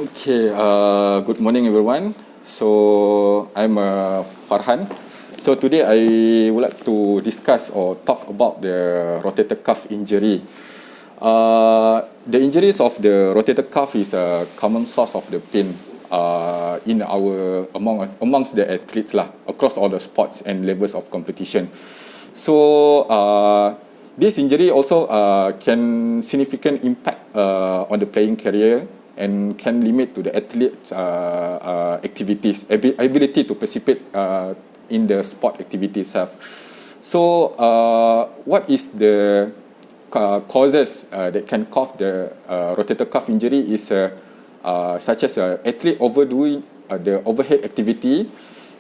Okay, good morning everyone. So I'm Farhan. So today I would like to discuss or talk about the rotator cuff injury. The injuries of the rotator cuff is a common source of the pain in amongst the athletes lah, across all the sports and levels of competition. So this injury also can significant impact on the playing career and can limit to the athlete's activities, ability to participate in the sport activity itself. So, what is the causes that can cause the rotator cuff injury is such as athlete overdoing the overhead activity,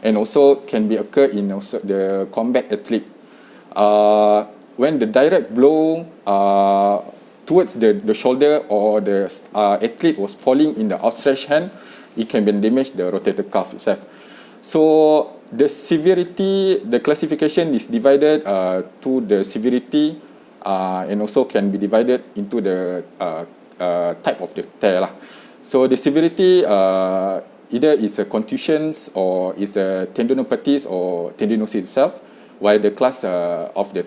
and also can be occur in also the combat athlete. When the direct blow towards the shoulder or the athlete was falling in the outstretched hand, it can be damage the rotator cuff itself. So the severity, the classification is divided to the severity and also can be divided into the type of the tear lah. So the severity either is a contusions or is a tendinopathies or tendinosis itself, while the class of the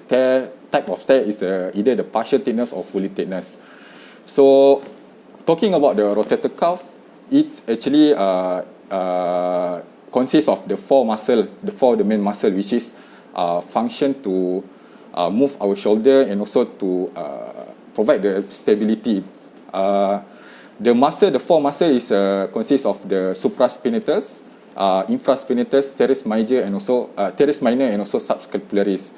type of tear is either the partial tetanus or fully tetanus. So, talking about the rotator cuff, it's actually consists of the four the main muscle, which is function to move our shoulder and also to provide the stability. The four muscle is consists of the supraspinatus, infraspinatus, teres major, and also teres minor, and also subscapularis.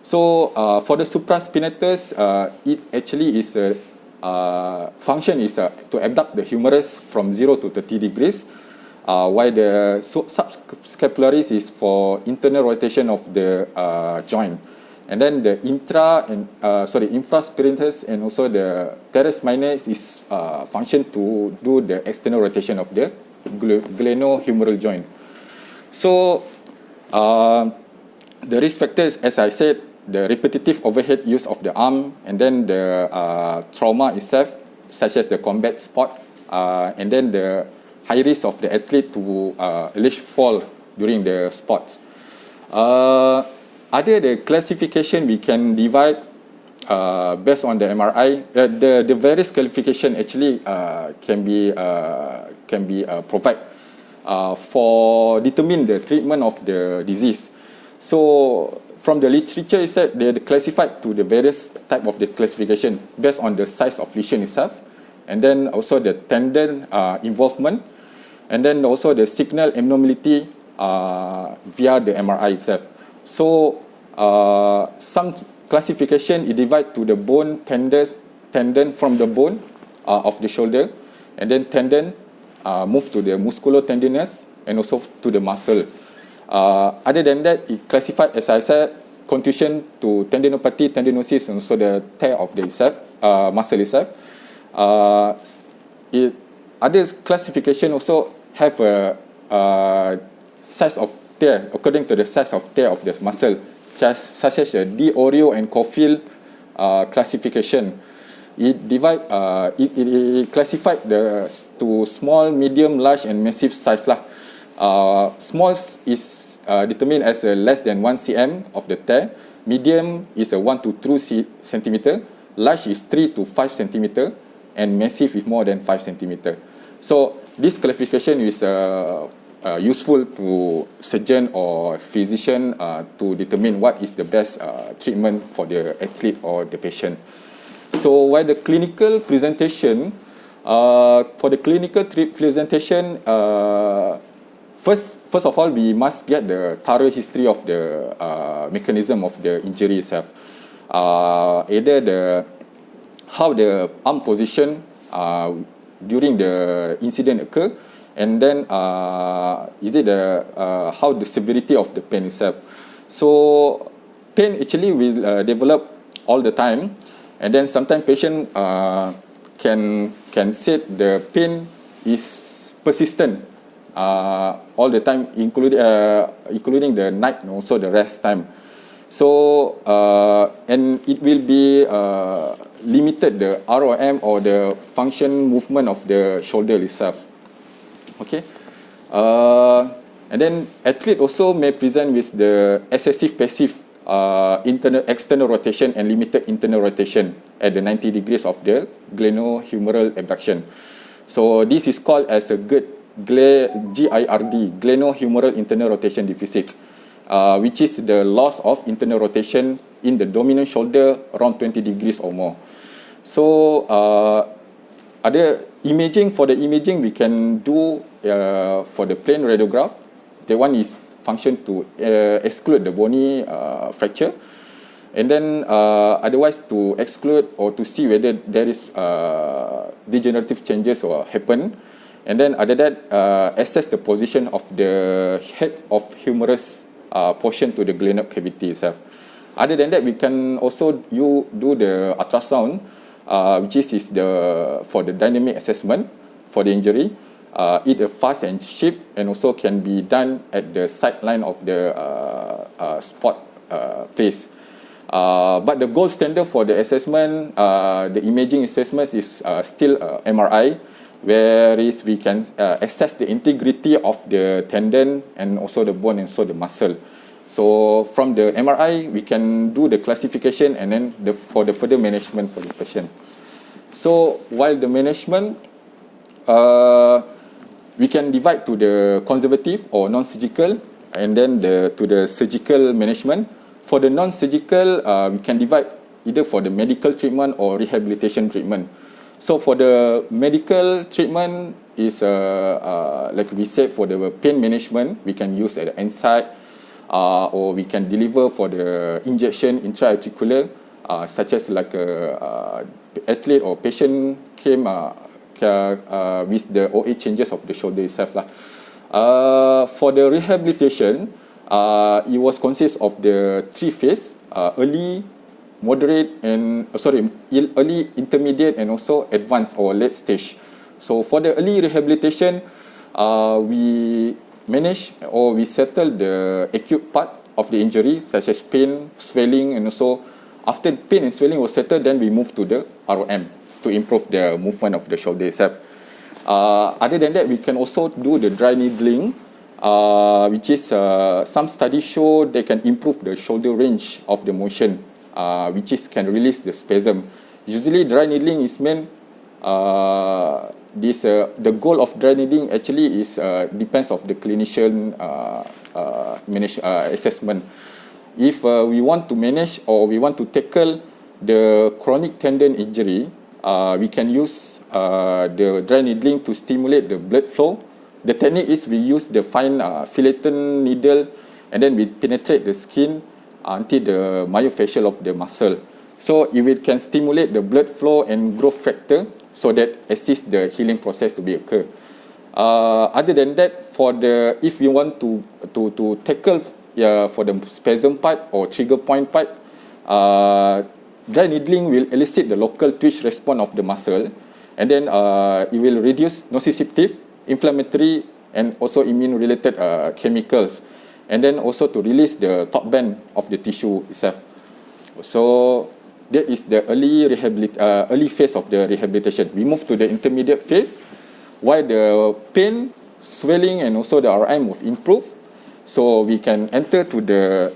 So for the supraspinatus, it actually is function is to abduct the humerus from 0 to 30 degrees, while the subscapularis is for internal rotation of the joint. And then the infraspinatus and also the teres minor is function to do the external rotation of the glenohumeral joint. So the risk factors, as I said, the repetitive overhead use of the arm, and then the trauma itself, such as the combat sport, and then the high risk of the athlete to alleged fall during the sports. Other the classification we can divide based on the MRI. The various classification actually can be provide for determine the treatment of the disease. So from the literature itself, they are classified to the various type of the classification based on the size of lesion itself, and then also the tendon involvement, and then also the signal abnormality via the MRI itself. So some classification is divided to the bone tendon from the bone of the shoulder, and then tendon move to the musculotendinous and also to the muscle. Other than that, it classified, as I said, contusion to tendinopathy, tendinosis, and also the tear of the muscle itself. Other classification also have a size of tear according to the size of tear of the muscle, such as the D'Orio and Caulfield classification. It classified to small, medium, large, and massive size lah. Small is determined as less than 1 cm of the tear. Medium is 1 to 2 centimeter. Large is 3 to 5 centimeter, and massive is more than 5 centimeter. So this classification is useful to surgeon or physician to determine what is the best treatment for the athlete or the patient. So while the clinical presentation, First of all, we must get the thorough history of the mechanism of the injury itself. Either how the arm position during the incident occur, and then is it how the severity of the pain itself. So pain actually will develop all the time, and then sometimes patient can say the pain is persistent all the time, including the night and also the rest time. So and it will be limited the ROM or the function movement of the shoulder itself. Okay. And then athlete also may present with the excessive passive external rotation and limited internal rotation at the 90 degrees of the glenohumeral abduction. So this is called as a GIRD, glenohumeral internal rotation deficit, which is the loss of internal rotation in the dominant shoulder around 20 degrees or more. So ada imaging, for the imaging we can do for the plain radiograph. That one is function to exclude the bony fracture, and then otherwise to exclude or to see whether there is degenerative changes or happen, and then other that assess the position of the head of humerus portion to the glenoid cavity itself. Other than that, we can also do the ultrasound, which is for the dynamic assessment for the injury. It a fast and cheap, and also can be done at the sideline of the sport place. But the gold standard for the assessment, the imaging assessment is still MRI, whereas we can assess the integrity of the tendon and also the bone and also the muscle. So from the MRI, we can do the classification and then for the further management for the patient. So while the management, we can divide to the conservative or non-surgical, and then to the surgical management. For the non-surgical, we can divide either for the medical treatment or rehabilitation treatment. So for the medical treatment is like we said, for the pain management, we can use at the NSAID, or we can deliver for the injection intra-articular, such as like a athlete or patient came with the OA changes of the shoulder itself lah. For the rehabilitation, it was consist of the 3 phase: early, moderate, and early, intermediate, and also advanced or late stage. So for the early rehabilitation, we manage or we settle the acute part of the injury, such as pain, swelling, and also after pain and swelling was settled, then we move to the ROM to improve the movement of the shoulder itself. Other than that, we can also do the dry needling, which is some studies show they can improve the shoulder range of the motion, which is can release the spasm. Usually dry needling is meant, the goal of dry needling actually is depends of the clinician assessment. If we want to manage or we want to tackle the chronic tendon injury, we can use the dry needling to stimulate the blood flow. The technique is we use the fine filleted needle, and then we penetrate the skin until the myofascial of the muscle. So if it can stimulate the blood flow and growth factor, so that assist the healing process to be occur. Other than that, if you want to tackle for the spasm part or trigger point part, dry needling will elicit the local twitch response of the muscle, and then it will reduce nociceptive, inflammatory, and also immune-related chemicals, and then also to release the top band of the tissue itself. So that is the early phase of the rehabilitation. We move to the intermediate phase, while the pain, swelling, and also the RM will improve. So we can enter to the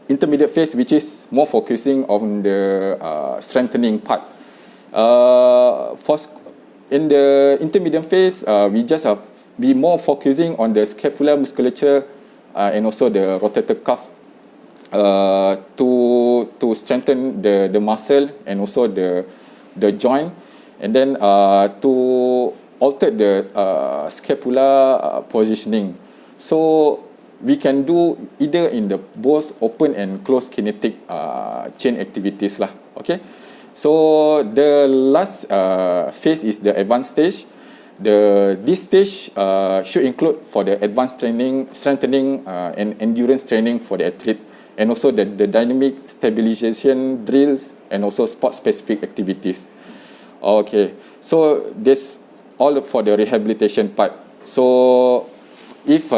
intermediate phase, which is more focusing on the strengthening part. In the intermediate phase, we just be more focusing on the scapular musculature and also the rotator cuff to strengthen the muscle and also the joint, and then to alter the scapular positioning. So we can do either in the both open and closed kinetic chain activities lah. Okay. So the last phase is the advanced stage. This stage should include for the advanced strengthening and endurance training for the athlete, and also the dynamic stabilization drills and also sport-specific activities. Okay, so this all for the rehabilitation part. So if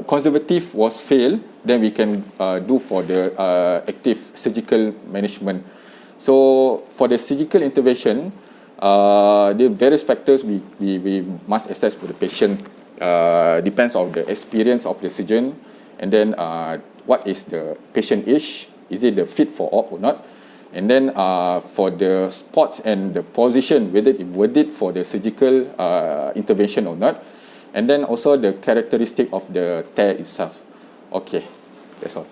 conservative was failed, then we can do for the active surgical management. So for the surgical intervention, The various factors we must assess for the patient depends on the experience of the surgeon, and then what is the patient age, is it the fit for op or not, and then for the spots and the position, whether it worth it for the surgical intervention or not, and then also the characteristic of the tear itself. Okay, that's all.